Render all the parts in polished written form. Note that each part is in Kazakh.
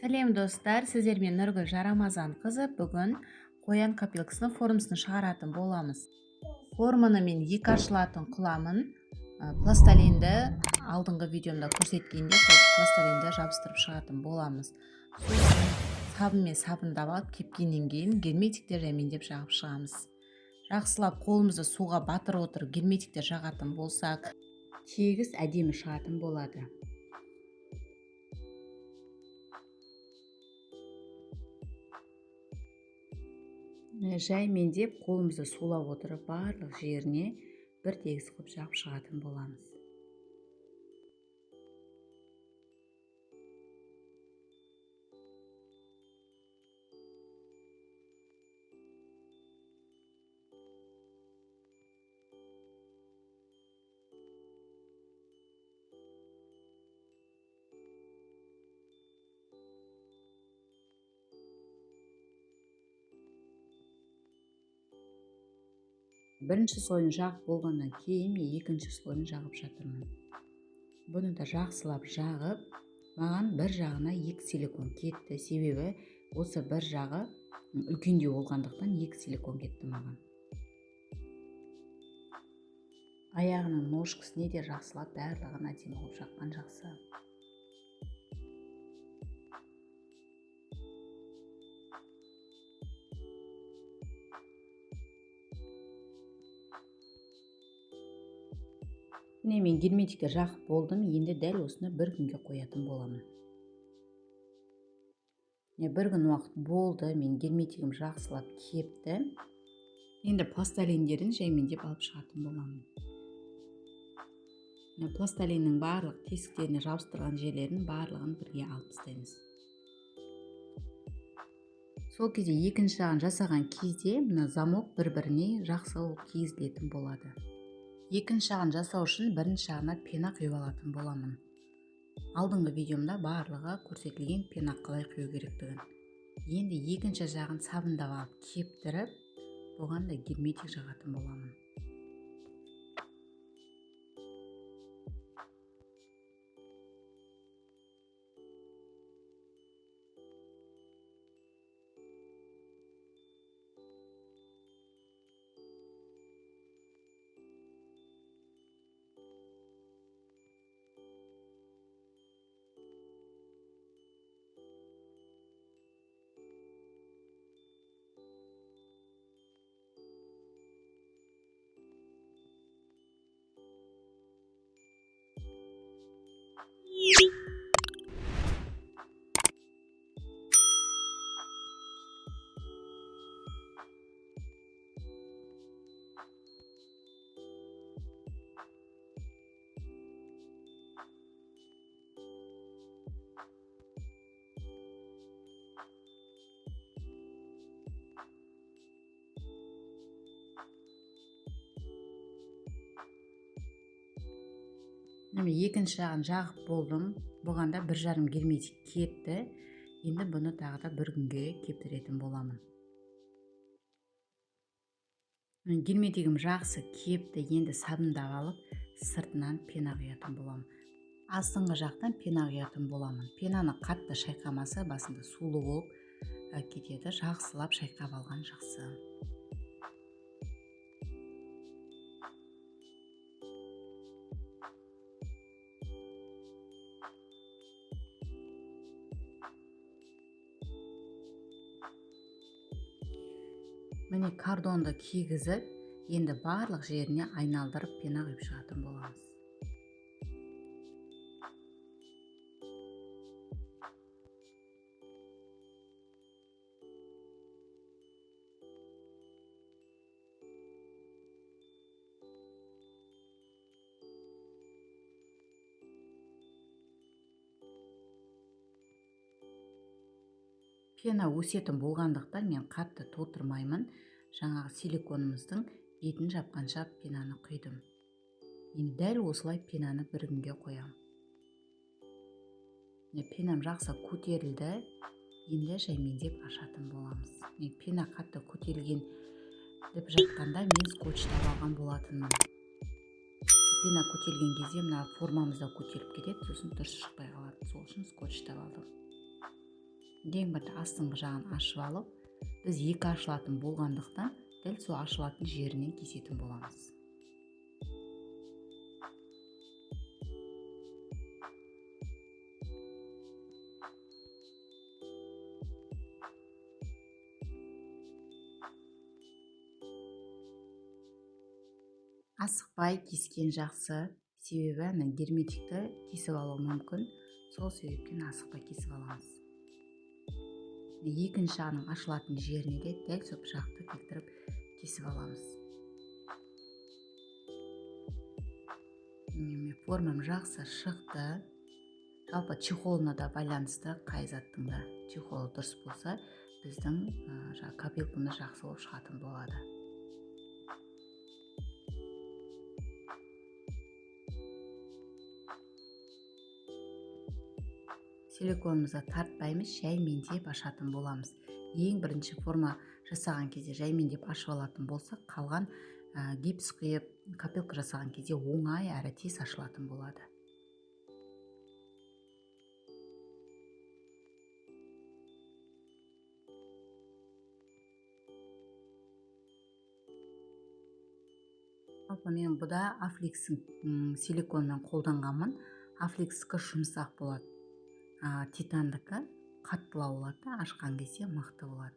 Сәлем достар, сіздермен Нұргүл Жарамазан қызы. Бүгін қоян копилкасының формасын шығаратын боламыз. Форманы мен екі ашылатын құламын. Пластилинді алдыңғы видеомда көрсеткенде пластилинді жабыстырып шығатын боламыз. Сабынмен сабындап алып кепкеннен кейін герметиктер жәмендеп жағып шығамыз. Жақсылап қолымызды суға батырып отырып герметиктер жағатын болсақ, тегіс әдемі шығатын болады. Жаймендеп қолымызды сулап отырып барлық жеріне бір тегіс қылып жағып шығатын боламыз. Бірінші слойын жағып болғаннан кейін мен екінші слойын жағып жатырмын. Бұны да жақсылап жағып, маған бір жағына екі силикон кетті. Себебі осы бір жағы үлкендеу болғандықтан екі силикон кетті маған. Аяғының ножкасына де жақсылап барлығын әдемі қылып жаққан жақсы. Міне мен герметикті жағып болдым. Енді дәл осыны бір күнге қоятын боламын. Бір күн уақыт болды, мен герметигім жақсылап кепті. Енді пластилиндерін жәймендеп алып шығатын боламын. Пластилиннің барлық тесіктеріне жабыстырған жерлерін барлығын бірге алып тастаймыз. Сол кезде екінші жағын жасаған кезде мына замок бір-біріне жақсы кигізілетін болады. Екінші жағын жасау үшін бірінші жағына пена құйып алатын боламын. Алдыңғы видеомда барлығы көрсетілген пена қалай құю керектігін. Енді екінші жағын сабындап алып кептіріп, оған да герметик жағатын боламын. Екінші жағын жағып болдым. Бұған да 1,5 герметик кетті. Енді бұны тағы да бір күнге кептіретін боламын. Герметигім жақсы кепті. Енді сабындап алып, сыртынан пена құятын боламын. Астыңғы жақтан пена құятын боламын. Пенаны қатты шайқамаса, басында сулы болып кетеді. Жақсылап шайқап алған жақсы. Міне кардонды кигізіп, енді барлық жеріне айналдырып пена құйып шығатын боламыз. Пена өсетін болғандықтан мен қатты толтырмаймын. Жаңағы силиконымыздың бетін жапқанша пенаны құйдым. Енді дәл осылай пенаны бір күнге қоямын. Пенам жақсы көтерілді. Енді жәймендеп ашатын боламыз. Пена қатты көтерілген деп жатқанда мен скотчтап алған болатынмын. Пена көтерілген кезде мына формамызда көтеріліп кетеді, сосын дұрыс шықпай қалады. Сол үшін скотчтап алдым. ең бірінші астыңғы жағын ашып алып, біз екі ашылатын болғандықтан дәл сол ашылатын жерінен кесетін боламыз. Асықпай кескен жақсы, себебі герметикті кесіп алу мүмкін, сол себептен асықпай кесіп аламыз. Екінші жағының ашылатын жеріне де дәл сол пышақты келтіріп кесіп аламыз. Формам жақсы шықты. Жалпы чехолына да байланысты, қай заттың да чехолы дұрыс болса, біздің копилкамыз жақсы болып шығатын болады. Силиконымызды тартпаймыз, жай меңдеп ашатын боламыз. Ең бірінші форма жасаған кезде жай меңдеп ашып алатын болса, қалған гипс құйып копилка жасаған кезде оңай әрі тез ашылатын болады. Жалпы мен бұда Афликстің силиконын қолданғанмын. Афликстікі жұмсақ болады. Титандікі қаттылау болады, ашқан кезде мықты болады.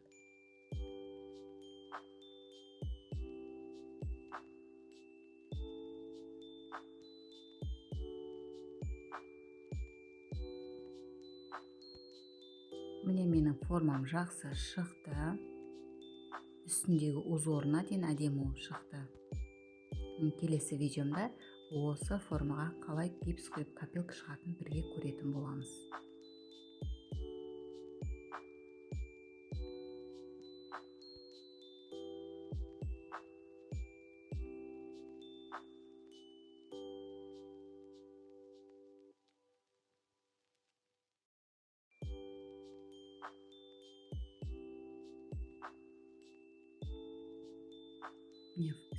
Міне менің формам жақсы шықты. Үстіндегі узорына дейін әдемі шықты. Келесі видеомда осы формаға қалай гипс құйып копилка шығатын бірге көретін боламыз.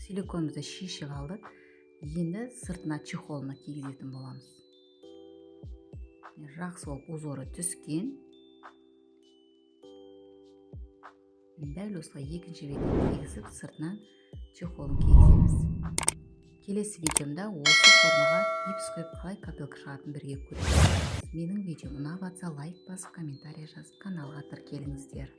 Силиконымызды шешіп алдық. Енді сыртына чехолына кигізетін боламыз. Жақсы болып узоры түскен. Дәл осылай екінші бетін кигізіп, сыртынан чехолын кигіземіз. Келесі видеомда осы формаға гипс құйып қалай копилка шығатын бірге көреміз. Менің видеом ұнап жатса лайк басып, комментарий жазып, каналға тіркеліңіздер.